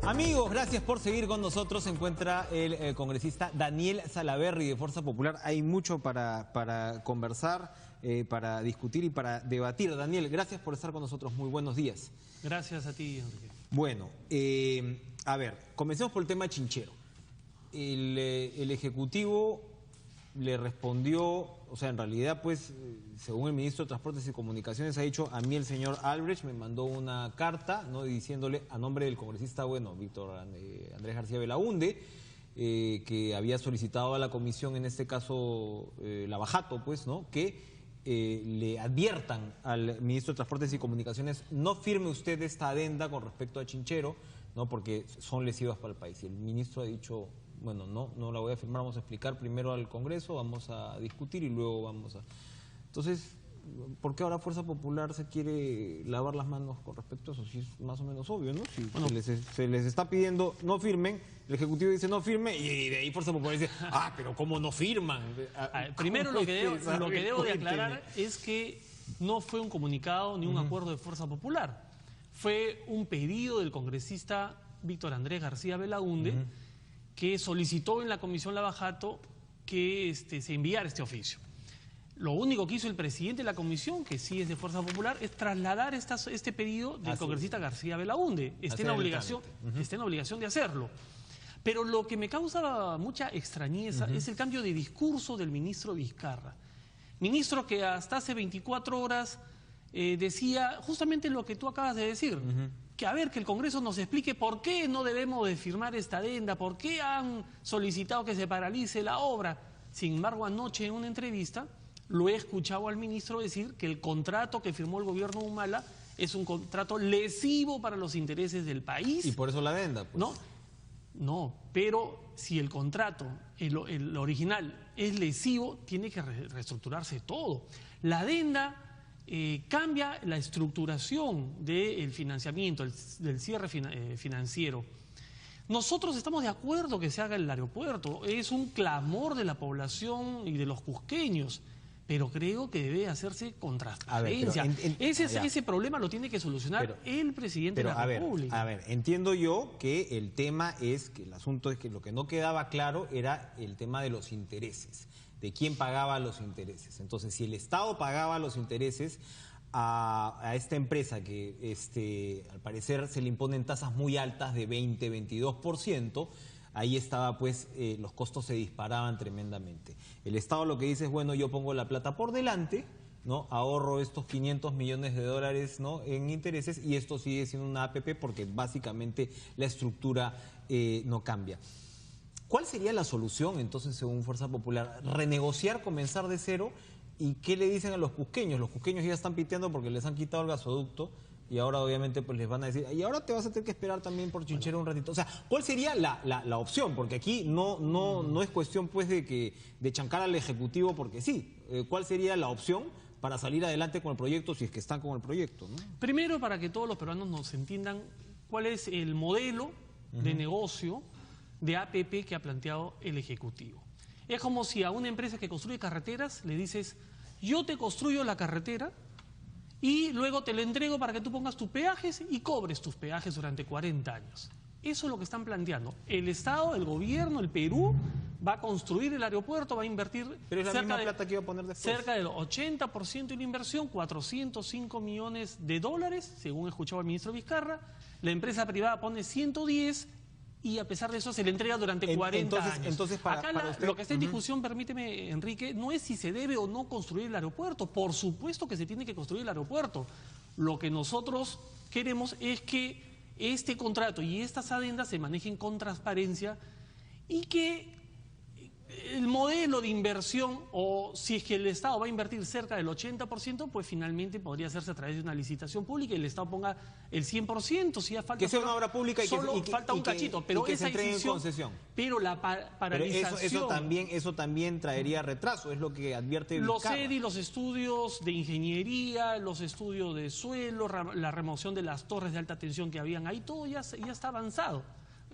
Amigos, gracias por seguir con nosotros. Se encuentra el congresista Daniel Salaverry de Fuerza Popular. Hay mucho para conversar, para discutir y para debatir. Daniel, gracias por estar con nosotros. Muy buenos días. Gracias a ti, Enrique. Bueno, a ver, comencemos por el tema Chinchero. El Ejecutivo le respondió, o sea, en realidad, pues, según el ministro de Transportes y Comunicaciones, ha dicho, a mí el señor Albrecht me mandó una carta, ¿no?, diciéndole a nombre del congresista, bueno, Víctor Andrés García Belaúnde, que había solicitado a la comisión, en este caso, Lavajato, pues, ¿no?, que le adviertan al ministro de Transportes y Comunicaciones, no firme usted esta adenda con respecto a Chinchero, ¿no?, porque son lesivas para el país. Y el ministro ha dicho, bueno, no la voy a firmar, vamos a explicar primero al Congreso, vamos a discutir y luego vamos a... Entonces, ¿por qué ahora Fuerza Popular se quiere lavar las manos con respecto a eso? Si es más o menos obvio, ¿no? Si bueno, se les está pidiendo no firmen, el Ejecutivo dice no firme y de ahí Fuerza Popular dice, pero ¿cómo no firman? Primero lo que debo de aclarar es que no fue un comunicado ni un acuerdo de Fuerza Popular. Fue un pedido del congresista Víctor Andrés García Belaúnde, que solicitó en la Comisión Lavajato que se enviara este oficio. Lo único que hizo el presidente de la comisión, que sí es de Fuerza Popular, es trasladar este pedido del congresista García Belaúnde. Está en obligación de hacerlo. Pero lo que me causa mucha extrañeza es el cambio de discurso del ministro Vizcarra. Ministro que hasta hace 24 horas decía justamente lo que tú acabas de decir. Que a ver, que el Congreso nos explique por qué no debemos de firmar esta adenda, por qué han solicitado que se paralice la obra. Sin embargo, anoche en una entrevista lo he escuchado al ministro decir que el contrato que firmó el gobierno de Humala es un contrato lesivo para los intereses del país. Y por eso la adenda, pues. No, pero si el contrato, el original, es lesivo, tiene que reestructurarse todo. La adenda cambia la estructuración del financiamiento, del cierre financiero. Nosotros estamos de acuerdo que se haga el aeropuerto, es un clamor de la población y de los cusqueños, pero creo que debe hacerse con transparencia. Ese problema lo tiene que solucionar el presidente de la República. A ver, entiendo yo que el tema es, que el asunto es que lo que no quedaba claro era el tema de los intereses, de quién pagaba los intereses. Entonces, si el Estado pagaba los intereses a esta empresa que al parecer se le imponen tasas muy altas de 20, 22%, ahí estaba pues, los costos se disparaban tremendamente. El Estado lo que dice es, bueno, yo pongo la plata por delante, ¿no?, ahorro estos 500 millones de dólares, ¿no?, en intereses, y esto sigue siendo una APP porque básicamente la estructura no cambia. ¿Cuál sería la solución entonces según Fuerza Popular? ¿Renegociar, comenzar de cero? ¿Y qué le dicen a los cusqueños? Los cusqueños ya están piteando porque les han quitado el gasoducto y ahora obviamente pues les van a decir, y ahora te vas a tener que esperar también por Chinchero un ratito. O sea, ¿cuál sería la opción? Porque aquí no es cuestión pues de chancar al Ejecutivo porque sí. ¿Cuál sería la opción para salir adelante con el proyecto si es que están con el proyecto, ¿no? Primero, para que todos los peruanos nos entiendan cuál es el modelo de negocio de APP que ha planteado el Ejecutivo. Es como si a una empresa que construye carreteras le dices, yo te construyo la carretera y luego te la entrego para que tú pongas tus peajes y cobres tus peajes durante 40 años. Eso es lo que están planteando. El Estado, el gobierno, el Perú va a construir el aeropuerto, va a invertir cerca del 80% de la inversión, 405 millones de dólares, según he escuchado al ministro Vizcarra. La empresa privada pone 110 y a pesar de eso se le entrega durante 40 años. Entonces Acá lo que está en discusión, permíteme, Enrique, no es si se debe o no construir el aeropuerto. Por supuesto que se tiene que construir el aeropuerto. Lo que nosotros queremos es que este contrato y estas adendas se manejen con transparencia y que el modelo de inversión, o si es que el Estado va a invertir cerca del 80%, pues finalmente podría hacerse a través de una licitación pública y el Estado ponga el 100%, si hace falta. Que sea una obra pública y falta un cachito, pero que se entregue en concesión. Pero la paralización... Pero eso también traería retraso, es lo que advierte Vizcarra. Los EDI, los estudios de ingeniería, los estudios de suelo, la remoción de las torres de alta tensión que habían ahí, todo ya está avanzado.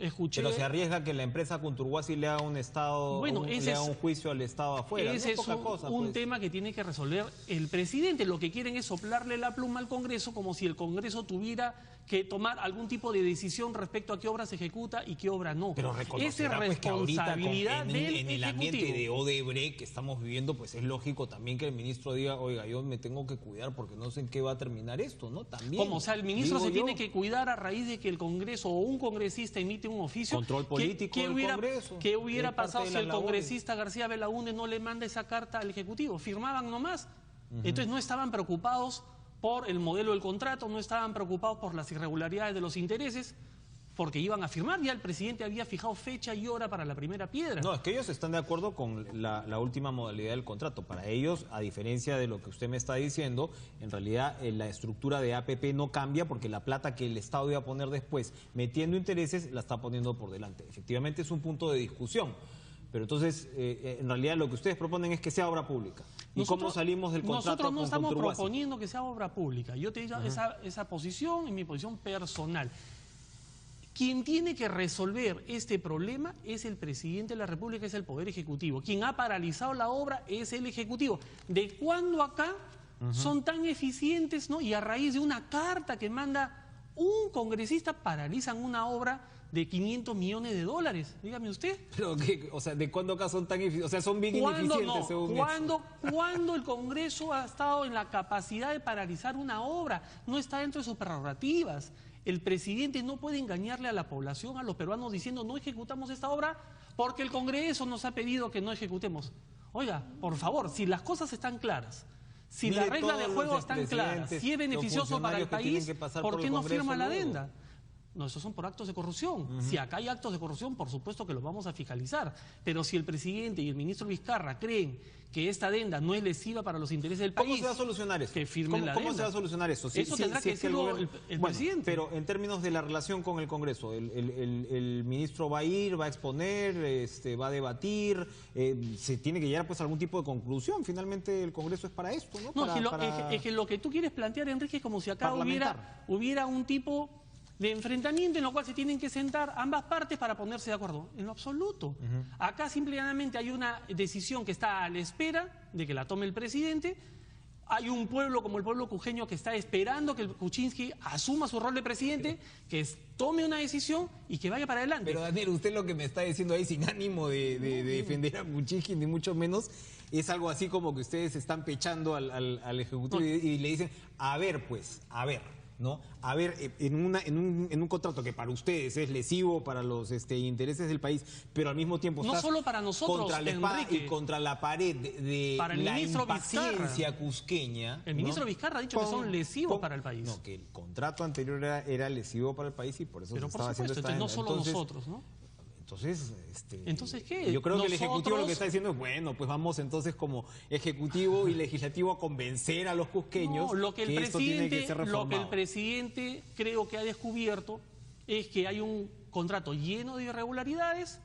escuché... Pero se arriesga que la empresa Conturhuasi le haga un juicio al Estado afuera. Ese es un tema que tiene que resolver el presidente. Lo que quieren es soplarle la pluma al Congreso como si el Congreso tuviera que tomar algún tipo de decisión respecto a qué obra se ejecuta y qué obra no. Pero esa es responsabilidad del en el Ejecutivo. ambiente de Odebrecht que estamos viviendo, pues es lógico también que el ministro diga, oiga, yo me tengo que cuidar porque no sé en qué va a terminar esto, ¿no? También. Como, o sea, el ministro se tiene que cuidar a raíz de que el Congreso o un congresista emite un oficio. Control político del Congreso. ¿Qué hubiera pasado si el congresista García Belaúnde no le manda esa carta al Ejecutivo? Firmaban nomás. Entonces no estaban preocupados por el modelo del contrato, no estaban preocupados por las irregularidades de los intereses, porque iban a firmar. Ya el presidente había fijado fecha y hora para la primera piedra. No, es que ellos están de acuerdo con la última modalidad del contrato. Para ellos, a diferencia de lo que usted me está diciendo, en realidad la estructura de APP no cambia porque la plata que el Estado iba a poner después metiendo intereses la está poniendo por delante. Efectivamente es un punto de discusión. Pero entonces, en realidad lo que ustedes proponen es que sea obra pública. ¿Y cómo salimos del contrato? Nosotros no estamos proponiendo que sea obra pública. Yo te he dicho esa posición en mi posición personal. Quien tiene que resolver este problema es el presidente de la República, es el Poder Ejecutivo. Quien ha paralizado la obra es el Ejecutivo. ¿De cuándo acá son tan eficientes, ¿no? Y a raíz de una carta que manda un congresista paralizan una obra de 500 millones de dólares? Dígame usted. Pero o sea, ¿de cuándo acá son tan eficientes? O sea, son bien ineficientes según eso. ¿Cuándo el Congreso ha estado en la capacidad de paralizar una obra? No está dentro de sus prerrogativas. El presidente no puede engañarle a la población, a los peruanos, diciendo no ejecutamos esta obra porque el Congreso nos ha pedido que no ejecutemos. Oiga, por favor, si las cosas están claras, si las reglas de juego están claras, si es beneficioso para el país, ¿por qué no firma la adenda? No, esos son por actos de corrupción. Si acá hay actos de corrupción, por supuesto que los vamos a fiscalizar. Pero si el presidente y el ministro Vizcarra creen que esta adenda no es lesiva para los intereses del país... ¿Cómo se va a solucionar eso? Que firmen la adenda. ¿Cómo se va a solucionar eso? Eso tendrá que decirlo el presidente. Pero en términos de la relación con el Congreso, el ministro va a ir, va a exponer, va a debatir, se tiene que llegar pues a algún tipo de conclusión. Finalmente el Congreso es para esto, ¿no? Es que lo que tú quieres plantear, Enrique, es como si acá hubiera un tipo de enfrentamiento en lo cual se tienen que sentar ambas partes para ponerse de acuerdo. En lo absoluto. Acá simplemente hay una decisión que está a la espera de que la tome el presidente. Hay un pueblo como el pueblo cujeño que está esperando que el Kuczynski asuma su rol de presidente, que tome una decisión y que vaya para adelante. Pero Daniel, usted lo que me está diciendo ahí, sin ánimo de defender a Kuczynski, ni mucho menos, es algo así como que ustedes están pechando al Ejecutivo y le dicen, a ver, ¿no? A ver, en un contrato que para ustedes es lesivo para los intereses del país, pero al mismo tiempo no solo para nosotros, contra la espada y contra la pared de la impaciencia cusqueña. El ministro Vizcarra ha dicho que son lesivos para el país. No, que el contrato anterior era lesivo para el país y por eso se estaba haciendo esta no solo nosotros, ¿no? Entonces, ¿qué? Yo creo que el Ejecutivo lo que está diciendo es, bueno, pues vamos entonces como Ejecutivo y Legislativo a convencer a los cusqueños que esto tiene que ser reformado. Lo que el presidente creo que ha descubierto es que hay un contrato lleno de irregularidades,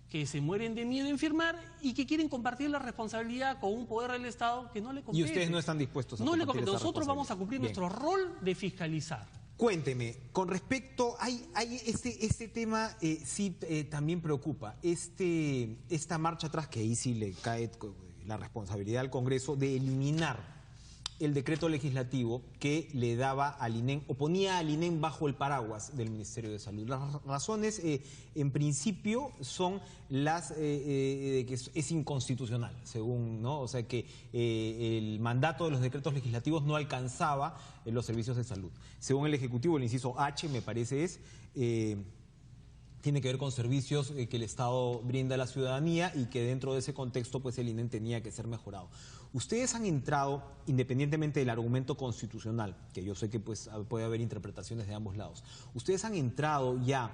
que se mueren de miedo en firmar y que quieren compartir la responsabilidad con un poder del Estado que no le compete. Y ustedes no están dispuestos a compartir esa responsabilidad. Nosotros vamos a cumplir nuestro rol de fiscalizar. Cuénteme, con respecto, hay este tema también preocupa, esta marcha atrás que ahí sí le cae la responsabilidad al Congreso de eliminar el decreto legislativo que le daba al INEM o ponía al INEM bajo el paraguas del Ministerio de Salud. Las razones, en principio, son las de que es inconstitucional, según, ¿no? O sea que el mandato de los decretos legislativos no alcanzaba los servicios de salud. Según el Ejecutivo, el inciso H, me parece tiene que ver con servicios que el Estado brinda a la ciudadanía y que dentro de ese contexto pues el INEM tenía que ser mejorado. Ustedes han entrado, independientemente del argumento constitucional, que yo sé que pues puede haber interpretaciones de ambos lados, ustedes han entrado ya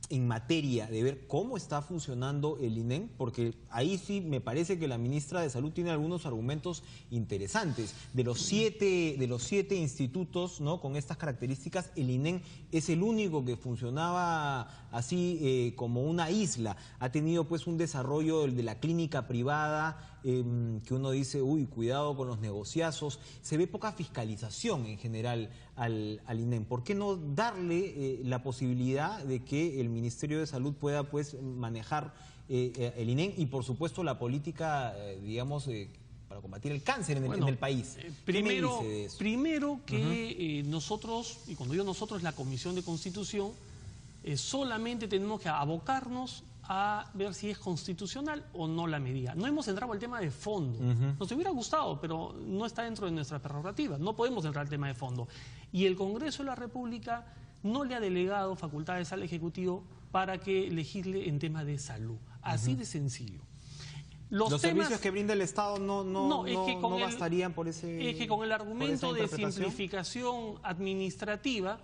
en materia de ver cómo está funcionando el INEM, porque ahí sí me parece que la ministra de Salud tiene algunos argumentos interesantes. De los siete institutos, ¿no?, con estas características, el INEM es el único que funcionaba así como una isla. Ha tenido pues un desarrollo de la clínica privada que uno dice, uy, cuidado con los negociazos. Se ve poca fiscalización en general al INEM. ¿Por qué no darle la posibilidad de que el Ministerio de Salud pueda pues manejar el INEM y por supuesto la política, digamos, para combatir el cáncer en el país? Primero que nosotros, y cuando digo nosotros, la Comisión de Constitución, solamente tenemos que abocarnos a ver si es constitucional o no la medida. No hemos entrado al tema de fondo. Nos hubiera gustado, pero no está dentro de nuestra prerrogativa. No podemos entrar al tema de fondo. Y el Congreso de la República no le ha delegado facultades al Ejecutivo para que legisle en temas de salud. Así de sencillo. Los servicios que brinda el Estado no bastarían por ese... Es que con el argumento de simplificación administrativa,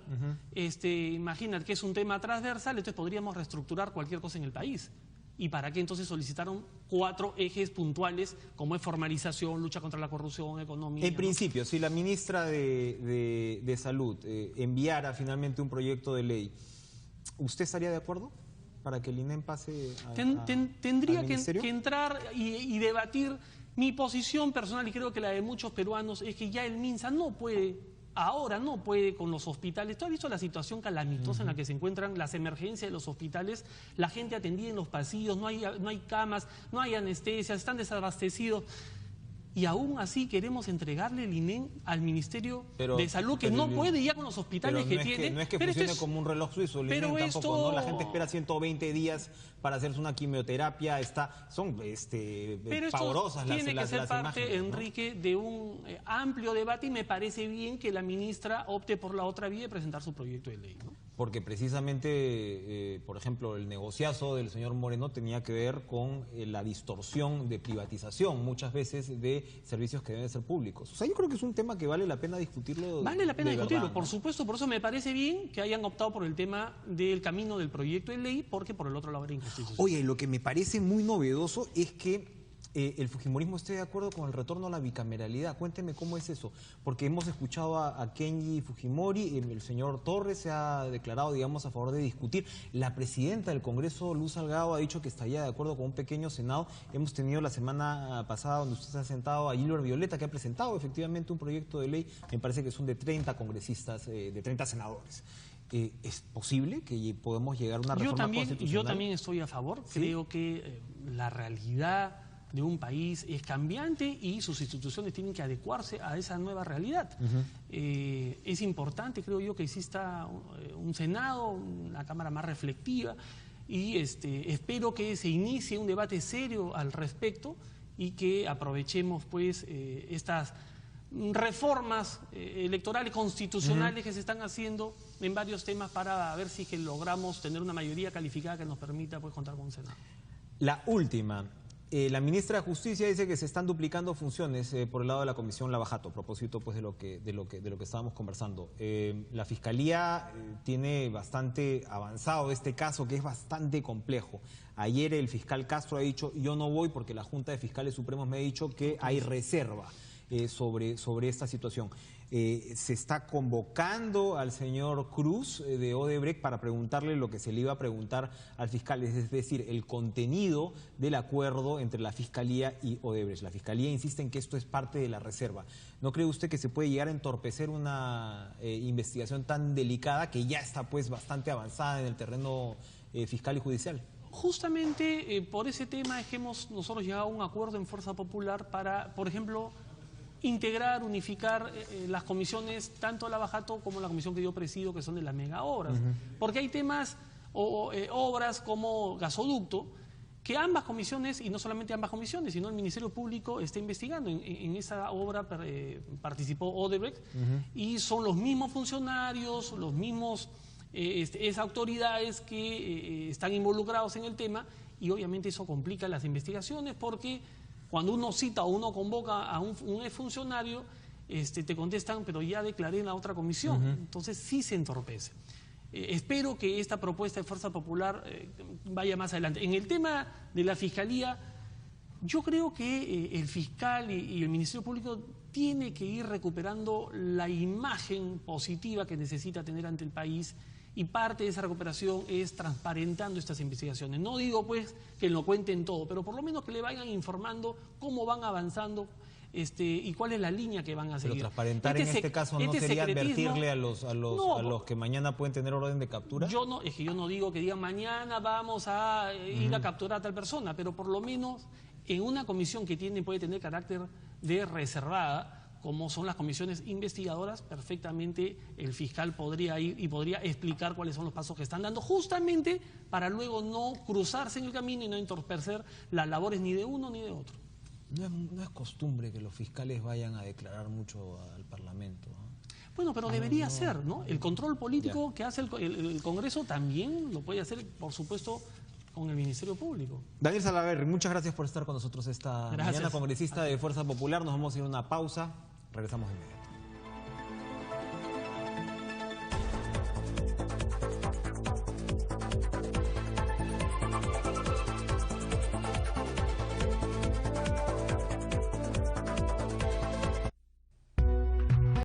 imagínate que es un tema transversal, entonces podríamos reestructurar cualquier cosa en el país. ¿Y para qué entonces solicitaron 4 ejes puntuales, como es formalización, lucha contra la corrupción, economía? En principio, si la ministra de Salud enviara finalmente un proyecto de ley, ¿usted estaría de acuerdo para que el INEM pase tendría que entrar y debatir? Mi posición personal, y creo que la de muchos peruanos, es que ya el MINSA ahora no puede con los hospitales. ¿Tú has visto la situación calamitosa en la que se encuentran las emergencias de los hospitales? La gente atendida en los pasillos, no hay camas, no hay anestesia, están desabastecidos. Y aún así queremos entregarle el INEM al Ministerio de Salud, que no puede ya con los hospitales que tiene. No es que funcione como un reloj suizo, el INEM tampoco, ¿no? La gente espera 120 días para hacerse una quimioterapia, son pavorosas las imágenes. Tiene que ser parte, Enrique, de un amplio debate, y me parece bien que la ministra opte por la otra vía de presentar su proyecto de ley, ¿no? Porque precisamente, por ejemplo, el negociazo del señor Moreno tenía que ver con la distorsión de privatización, muchas veces, de servicios que deben ser públicos. O sea, yo creo que es un tema que vale la pena discutirlo. Vale la pena discutirlo, ¿no? Por supuesto. Por eso me parece bien que hayan optado por el tema del camino del proyecto de ley, porque por el otro lado era inconstitucional. Oye, lo que me parece muy novedoso es que el fujimorismo esté de acuerdo con el retorno a la bicameralidad. Cuénteme cómo es eso, porque hemos escuchado a Kenji Fujimori, el señor Torres se ha declarado, digamos, a favor de discutir. La presidenta del Congreso, Luz Salgado, ha dicho que estaría de acuerdo con un pequeño Senado. Hemos tenido la semana pasada, donde usted se ha sentado, a Gilbert Violeta, que ha presentado efectivamente un proyecto de ley, me parece que son de 30 congresistas, de 30 senadores. ¿Es posible que podamos llegar a una reforma constitucional? Yo también estoy a favor. ¿Sí? Creo que la realidad de un país es cambiante y sus instituciones tienen que adecuarse a esa nueva realidad. Es importante, creo yo, que exista un Senado, una Cámara más reflexiva, y espero que se inicie un debate serio al respecto y que aprovechemos pues estas reformas electorales, constitucionales que se están haciendo en varios temas para ver si que logramos tener una mayoría calificada que nos permita pues contar con un Senado. La última. La ministra de Justicia dice que se están duplicando funciones por el lado de la Comisión Lavajato, a propósito pues, de lo que estábamos conversando. La Fiscalía tiene bastante avanzado este caso, que es bastante complejo. Ayer el fiscal Castro ha dicho, yo no voy porque la Junta de Fiscales Supremos me ha dicho que hay reserva sobre esta situación. Se está convocando al señor Cruz de Odebrecht para preguntarle lo que se le iba a preguntar al fiscal, es decir, el contenido del acuerdo entre la Fiscalía y Odebrecht. La Fiscalía insiste en que esto es parte de la reserva. ¿No cree usted que se puede llegar a entorpecer una investigación tan delicada que ya está pues bastante avanzada en el terreno fiscal y judicial? Justamente por ese tema es que nosotros llegado a un acuerdo en Fuerza Popular para, por ejemplo, integrar, unificar las comisiones, tanto Lavajato como la comisión que yo presido, que son de las mega obras. Porque hay temas o obras como gasoducto, que ambas comisiones, y no solamente ambas comisiones, sino el Ministerio Público está investigando. En esa obra participó Odebrecht, y son los mismos funcionarios, los mismos esas autoridades que están involucrados en el tema, y obviamente eso complica las investigaciones, porque cuando uno cita o uno convoca a un exfuncionario, te contestan, pero ya declaré en la otra comisión. Entonces sí se entorpece. Espero que esta propuesta de Fuerza Popular vaya más adelante. En el tema de la Fiscalía, yo creo que el fiscal y el Ministerio Público tiene que ir recuperando la imagen positiva que necesita tener ante el país, y parte de esa recuperación es transparentando estas investigaciones. No digo pues que lo cuenten todo, pero por lo menos que le vayan informando cómo van avanzando y cuál es la línea que van a seguir. Pero transparentar en este caso no sería advertirle a los que mañana pueden tener orden de captura. Yo no digo que digan mañana vamos a ir a capturar a tal persona, pero por lo menos en una comisión que puede tener carácter de reservada, como son las comisiones investigadoras, perfectamente el fiscal podría ir y podría explicar cuáles son los pasos que están dando, justamente para luego no cruzarse en el camino y no entorpecer las labores ni de uno ni de otro. No es costumbre que los fiscales vayan a declarar mucho al Parlamento, ¿no? Bueno, pero debería ser, ¿no? El control político que hace el Congreso también lo puede hacer, por supuesto, con el Ministerio Público. Daniel Salaverry, muchas gracias por estar con nosotros esta mañana, congresista de Fuerza Popular. Nos vamos a ir a una pausa. Regresamos en breve.